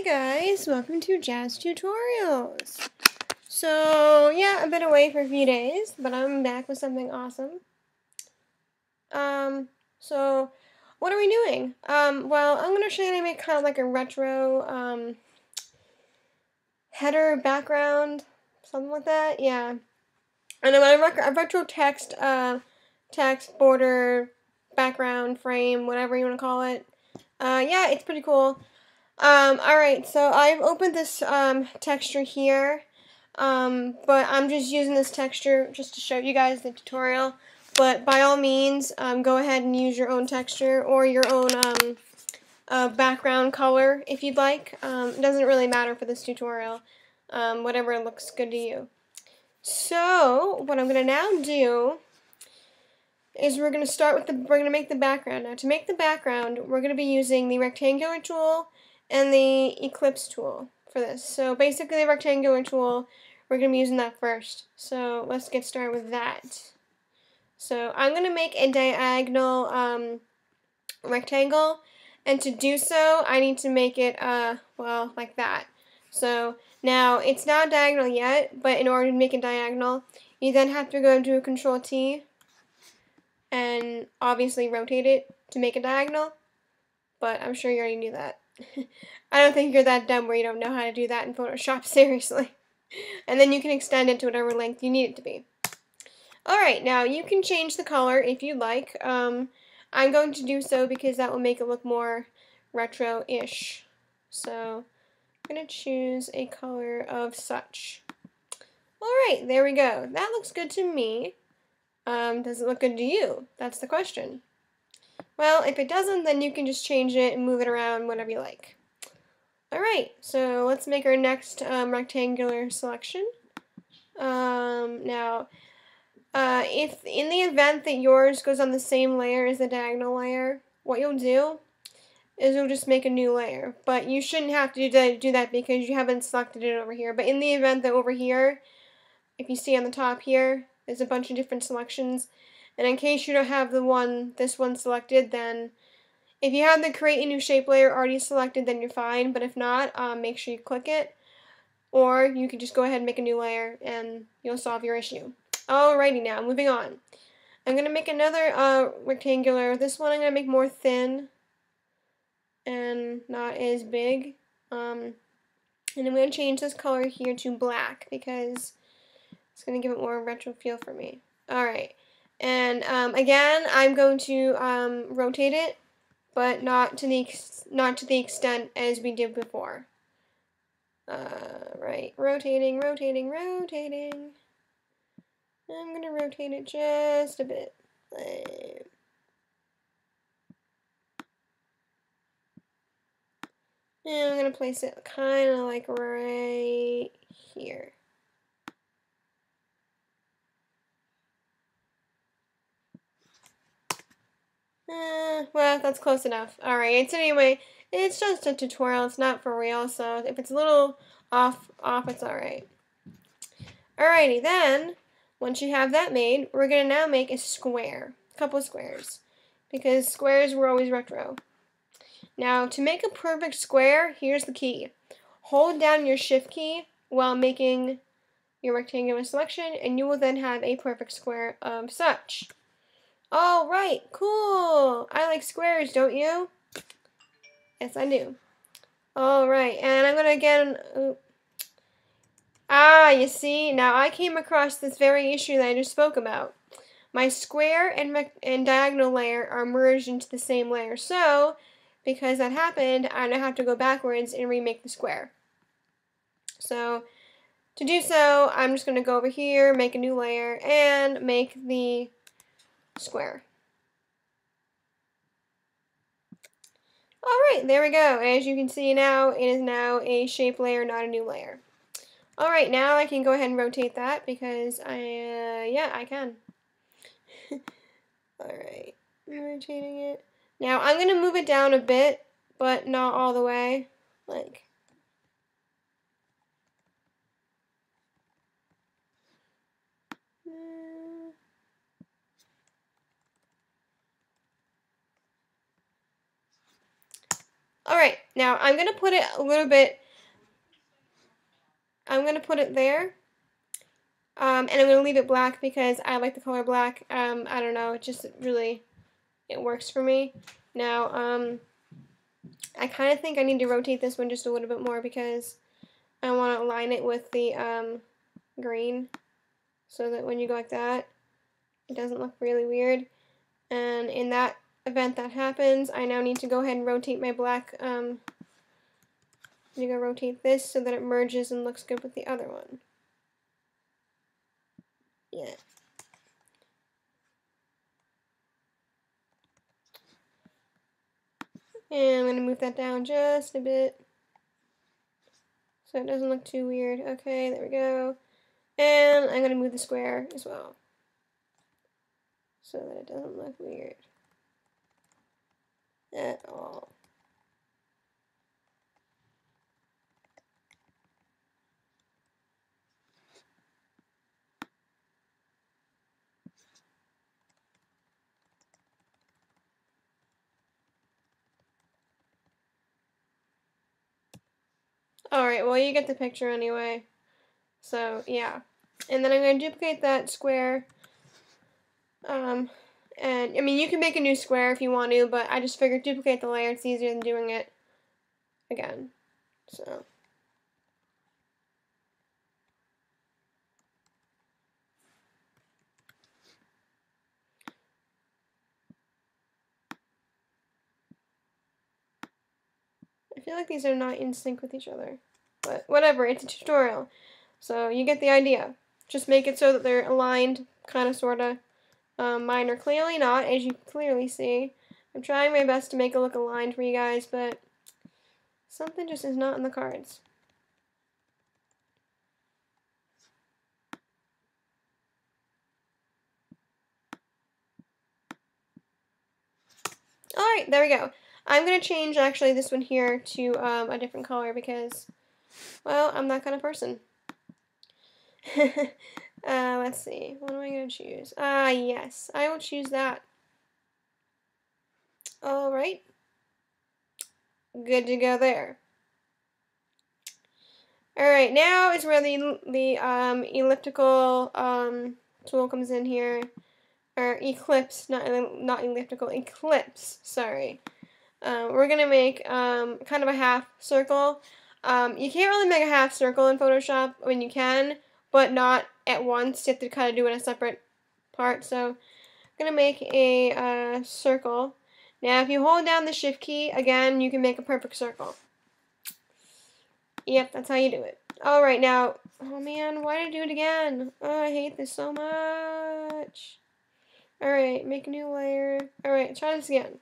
Hey guys, welcome to JazzedTutorials. So yeah, I've been away for a few days, but I'm back with something awesome. So what are we doing? Well, I'm gonna show you how to make kind of like a retro header background, something like that. Yeah, and a retro text border background frame, whatever you want to call it. Yeah, it's pretty cool. Alright, so I've opened this texture here, but I'm just using this texture just to show you guys the tutorial. But by all means, go ahead and use your own texture or your own background color if you'd like. It doesn't really matter for this tutorial, whatever looks good to you. So, what I'm going to now do is we're going to make the background. Now, to make the background, we're going to be using the rectangular tool and the ellipse tool for this. So basically the rectangular tool, we're going to be using that first. So let's get started with that. So I'm going to make a diagonal rectangle, and to do so I need to make it well, like that. So now it's not diagonal yet, but in order to make it diagonal, you then have to go into a Control T and obviously rotate it to make it diagonal, but I'm sure you already knew that. I don't think you're that dumb where you don't know how to do that in Photoshop, seriously. And then you can extend it to whatever length you need it to be. Alright, now you can change the color if you'd like. I'm going to do so because that will make it look more retro-ish. So I'm going to choose a color of such. Alright, there we go. That looks good to me. Does it look good to you? That's the question. Well, if it doesn't, then you can just change it and move it around, whatever you like. Alright, so let's make our next rectangular selection. Now, if in the event that yours goes on the same layer as the diagonal layer, what you'll do is you'll just make a new layer. But you shouldn't have to do that because you haven't selected it over here. But in the event that over here, if you see on the top here, there's a bunch of different selections. And in case you don't have this one selected, then if you have the create a new shape layer already selected, then you're fine. But if not, make sure you click it. Or you can just go ahead and make a new layer and you'll solve your issue. Alrighty, now moving on. I'm going to make another rectangular. This one I'm going to make more thin and not as big. And I'm going to change this color here to black because it's going to give it more retro feel for me. Alright, and again, I'm going to rotate it, but not to the extent as we did before. Right, rotating. I'm going to rotate it just a bit. And I'm going to place it kind of like right here. Well, that's close enough. Alright, so anyway, it's just a tutorial, it's not for real, so if it's a little off, it's alright. Alrighty, then, once you have that made, we're going to now make a square. A couple of squares. Because squares were always retro. Now, to make a perfect square, here's the key. Hold down your shift key while making your rectangular selection, and you will then have a perfect square of such. Alright, cool! I like squares, don't you? Yes, I do. Alright, and I'm gonna again... you see, now I came across this very issue that I just spoke about. My square and diagonal layer are merged into the same layer, so because that happened, I now have to go backwards and remake the square. So, to do so, I'm just going to go over here, make a new layer, and make the square. Alright, there we go. As you can see now, it is now a shape layer, not a new layer. Alright, now I can go ahead and rotate that because yeah, I can. Alright, rotating it. Now, I'm going to move it down a bit, but not all the way. Like, Alright, now I'm going to put it a little bit, I'm going to put it there. And I'm going to leave it black because I like the color black. I don't know, it just really, it works for me. Now, I kind of think I need to rotate this one just a little bit more because I want to align it with the green so that when you go like that, it doesn't look really weird. And in that event that happens, I now need to go ahead and rotate my black, I'm going to go rotate this so that it merges and looks good with the other one. Yeah. And I'm going to move that down just a bit so it doesn't look too weird. Okay, there we go. And I'm going to move the square as well so that it doesn't look weird at all. Alright, well, you get the picture anyway. So, yeah. And then I'm going to duplicate that square. And, I mean, you can make a new square if you want to, but I just figured duplicate the layer. It's easier than doing it again. So. I feel like these are not in sync with each other. But whatever, it's a tutorial. So you get the idea. Just make it so that they're aligned, kind of, sort of. Mine are clearly not, as you clearly see. I'm trying my best to make it look aligned for you guys, but something just is not in the cards. Alright, there we go. I'm going to change, actually, this one here to a different color because, well, I'm that kind of person. Let's see. What am I going to choose? Yes. I will choose that. Alright. Good to go there. Alright, now is where the elliptical tool comes in here. Or ellipse, not elliptical, ellipse, sorry. We're going to make kind of a half circle. You can't really make a half circle in Photoshop. I mean, you can, but not at once. You have to kind of do it in a separate part. So I'm going to make a circle. Now, if you hold down the shift key, again, you can make a perfect circle. Yep, that's how you do it. Alright, now, oh man, why did I do it again? Oh, I hate this so much. Alright, make a new layer. Alright, try this again.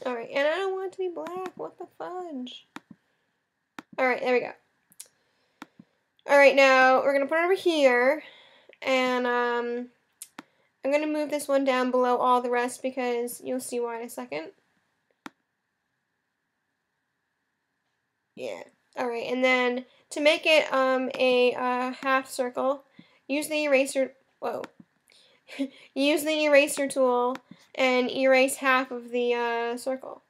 Alright, and I don't want it to be black. What the fudge? Alright, there we go. Alright, now we're going to put it over here. And I'm going to move this one down below all the rest because you'll see why in a second. Yeah. Alright, and then to make it a half circle, use the eraser, use the eraser tool and erase half of the circle.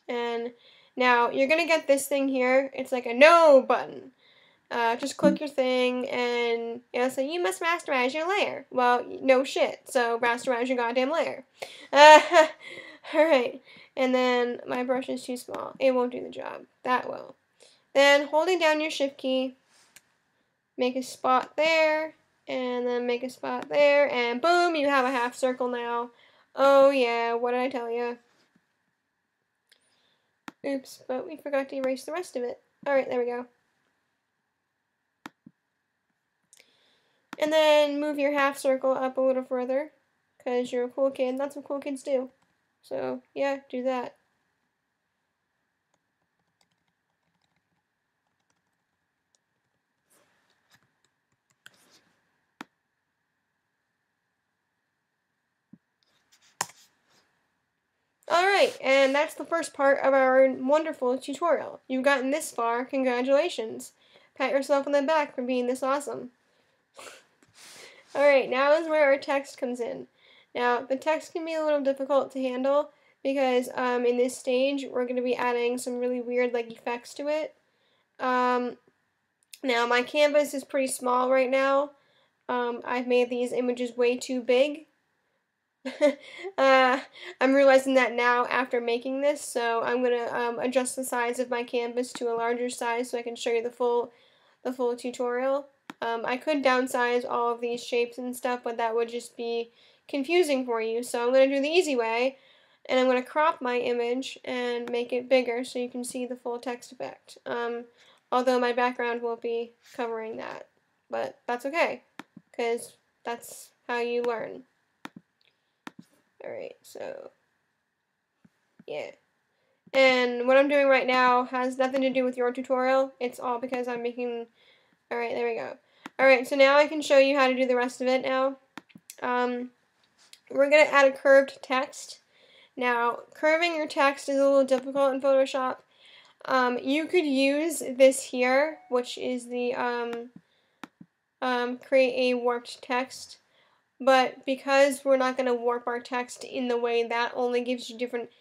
And now you're going to get this thing here. It's like a no button. Just click your thing and it'll say you must rasterize your layer. Well, no shit. So rasterize your goddamn layer. Alright. And then my brush is too small. It won't do the job. That will. Then holding down your shift key, make a spot there, and then make a spot there, and boom, you have a half circle now. Oh yeah, what did I tell you? Oops, but we forgot to erase the rest of it. Alright, there we go. And then move your half circle up a little further, because you're a cool kid. That's what cool kids do. So, yeah, do that. Alright, and that's the first part of our wonderful tutorial. You've gotten this far, congratulations. Pat yourself on the back for being this awesome. Alright, now is where our text comes in. Now, the text can be a little difficult to handle because in this stage, we're going to be adding some really weird like effects to it. Now, my canvas is pretty small right now. I've made these images way too big. I'm realizing that now after making this, so I'm going to adjust the size of my canvas to a larger size so I can show you the full tutorial. I could downsize all of these shapes and stuff, but that would just be confusing for you. So I'm going to do the easy way, and I'm going to crop my image and make it bigger so you can see the full text effect. Although my background won't be covering that, but that's okay, because that's how you learn. Alright, so, yeah. And what I'm doing right now has nothing to do with your tutorial. It's all because I'm making... Alright, there we go. Alright, so now I can show you how to do the rest of it now. We're going to add a curved text. Now, curving your text is a little difficult in Photoshop. You could use this here, which is the create a warped text. But because we're not going to warp our text in the way, that only gives you different,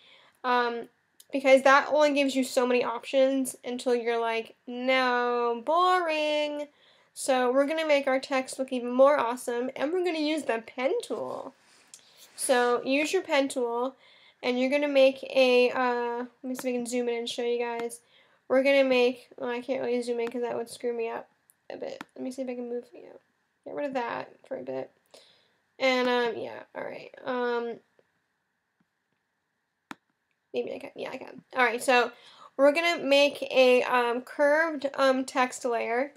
because that only gives you so many options until you're like, no, boring. So we're going to make our text look even more awesome, and we're going to use the pen tool. So use your pen tool, and you're going to make a, let me see if I can zoom in and show you guys. We're going to make, well, I can't really zoom in because that would screw me up a bit. Let me see if I can move, get rid of that for a bit. And, yeah, alright, maybe I can, yeah, I can. Alright, so we're gonna make a, curved, text layer,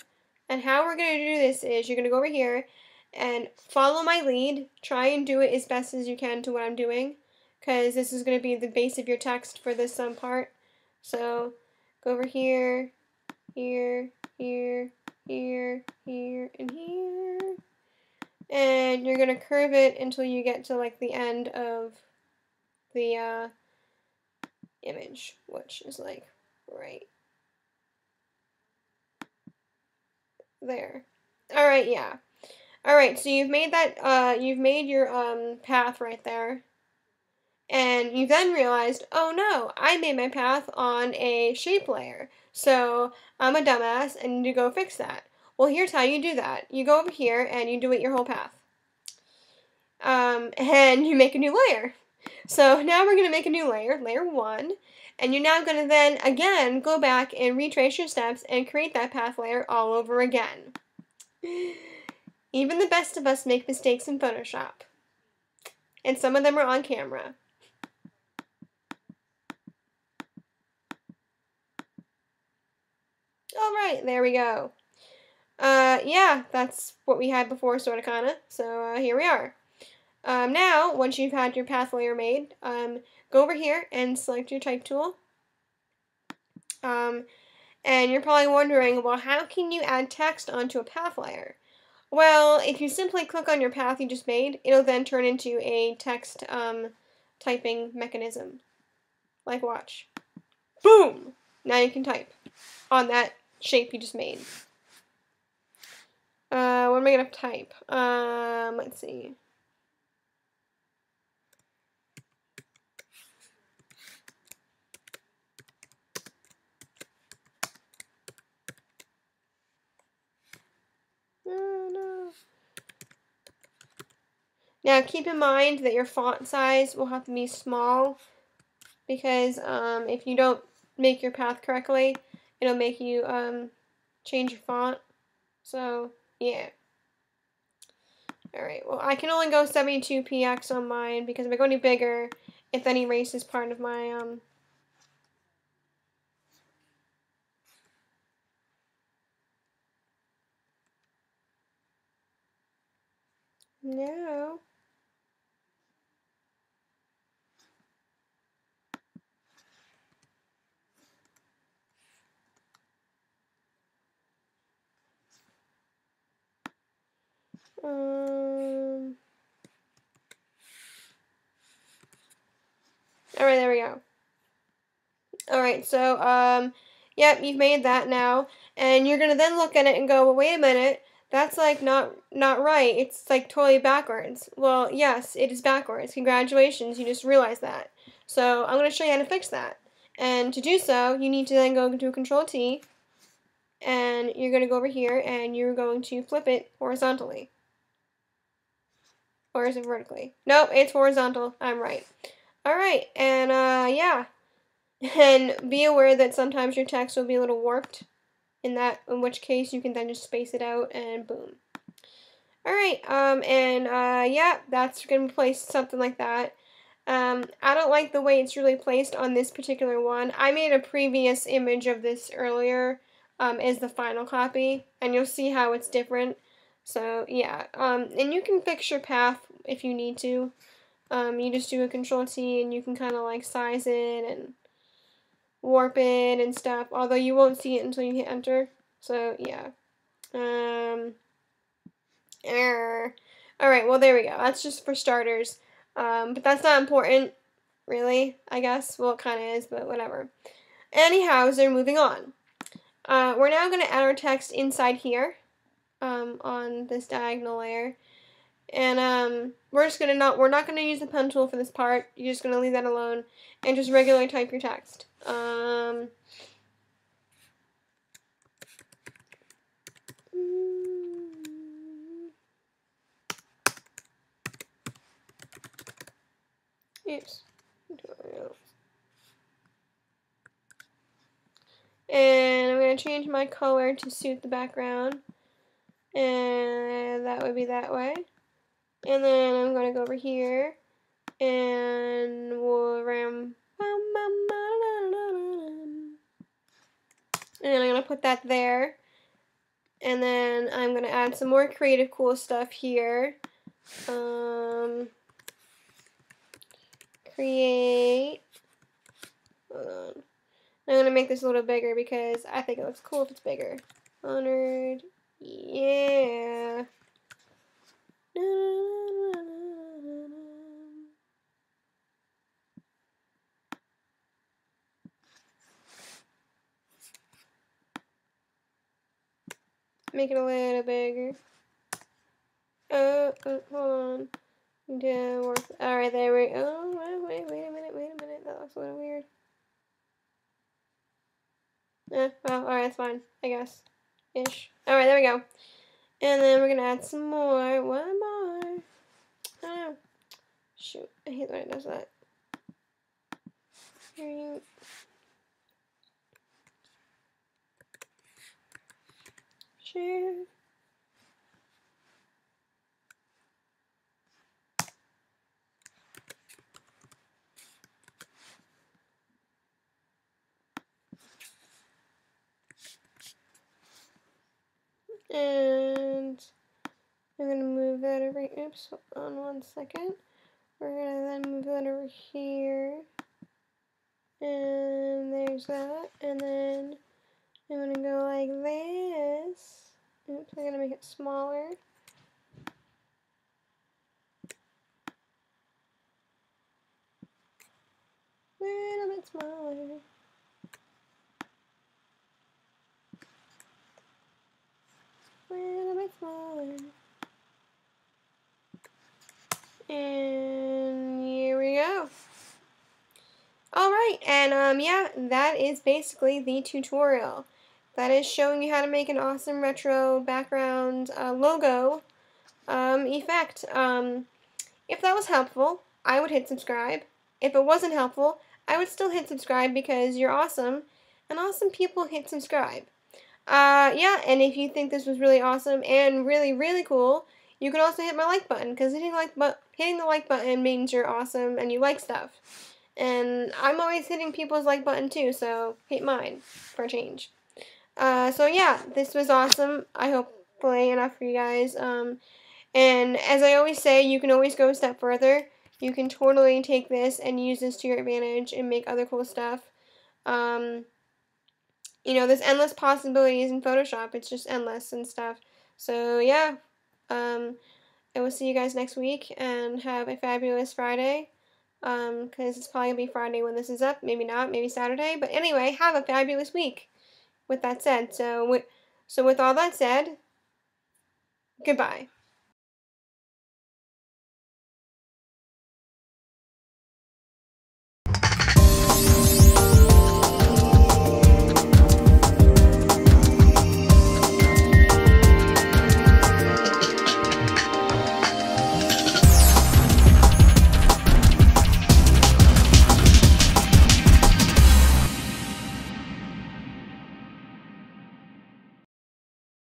and how we're gonna do this is you're gonna go over here and follow my lead, try and do it as best as you can to what I'm doing, because this is gonna be the base of your text for this, part. So, go over here, here, here, here, here, and here. And you're going to curve it until you get to like the end of the image, which is like right there. Alright, yeah. Alright, so you've made that, you've made your path right there. And you then realized, oh no, I made my path on a shape layer. So I'm a dumbass and need to go fix that. Well, here's how you do that. You go over here and you delete your whole path. And you make a new layer. So now we're going to make a new layer, layer 1, and you're now going to then, again, go back and retrace your steps and create that path layer all over again. Even the best of us make mistakes in Photoshop. And some of them are on camera. Alright, there we go. Yeah, that's what we had before, sorta kinda. So, here we are. Now, once you've had your path layer made, go over here and select your type tool. And you're probably wondering, well, how can you add text onto a path layer? Well, if you simply click on your path you just made, it'll then turn into a text typing mechanism. Like, watch. Boom! Now you can type on that shape you just made. What am I going to type? Let's see. Oh, no. Now keep in mind that your font size will have to be small because if you don't make your path correctly, it'll make you change your font. So, yeah. Alright, well, I can only go 72px on mine because if I go any bigger, it then erases part of my, no. Alright, there we go. Alright, so, yep, you've made that now, and you're going to then look at it and go, well, wait a minute, that's like not right. It's like totally backwards. Well, yes, it is backwards. Congratulations, you just realized that. So I'm going to show you how to fix that. And to do so, you need to then go into Control T, and you're going to go over here, and you're going to flip it horizontally. Or is it vertically? Nope, it's horizontal. I'm right. Alright, and yeah. And be aware that sometimes your text will be a little warped. In which case you can then just space it out and boom. Alright, yeah, that's going to be placed something like that. I don't like the way it's really placed on this particular one. I made a previous image of this earlier as the final copy, and you'll see how it's different. So, yeah, and you can fix your path if you need to. You just do a Control T and you can kind of like size it and warp it and stuff, although you won't see it until you hit enter. So, yeah. Alright, well, there we go. That's just for starters. But that's not important, really, I guess. Well, it kind of is, but whatever. Anyhow, so moving on. We're now going to add our text inside here, on this diagonal layer. And, we're not going to use the pen tool for this part. You're just going to leave that alone and just regularly type your text. Oops. And I'm going to change my color to suit the background. And that would be that way. And then I'm going to go over here. And we'll ram. And I'm going to put that there. And then I'm going to add some more creative cool stuff here. Create. Hold on. I'm going to make this a little bigger because I think it looks cool if it's bigger. Honored. Yeah. Make it a little bigger. Hold on. Alright, there we go. Oh, wait a minute. That looks a little weird. Well, alright, that's fine, I guess. Ish. Alright, there we go. And then we're gonna add some more. One more. Oh, shoot. I hate when it does that. Here you. Share. And I'm going to move that over. Oops, hold on one second. We're going to then move that over here. And there's that. And then I'm going to go like this. Oops, I'm going to make it smaller. A little bit smaller. And here we go. Alright, and yeah, that is basically the tutorial. That is showing you how to make an awesome retro background logo effect. If that was helpful, I would hit subscribe. If it wasn't helpful, I would still hit subscribe because you're awesome, and awesome people hit subscribe. Yeah, and if you think this was really awesome and really, really cool, you can also hit my like button, because hitting the like button means you're awesome and you like stuff. And I'm always hitting people's like button too, so hit mine for a change. So yeah, this was awesome. I hope enough for you guys. And as I always say, you can always go a step further. You can totally take this and use this to your advantage and make other cool stuff. You know, there's endless possibilities in Photoshop. It's just endless and stuff. So, yeah. I will see you guys next week, and have a fabulous Friday. Because it's probably going to be Friday when this is up. Maybe not. Maybe Saturday. But anyway, have a fabulous week. With that said. So with all that said, Goodbye.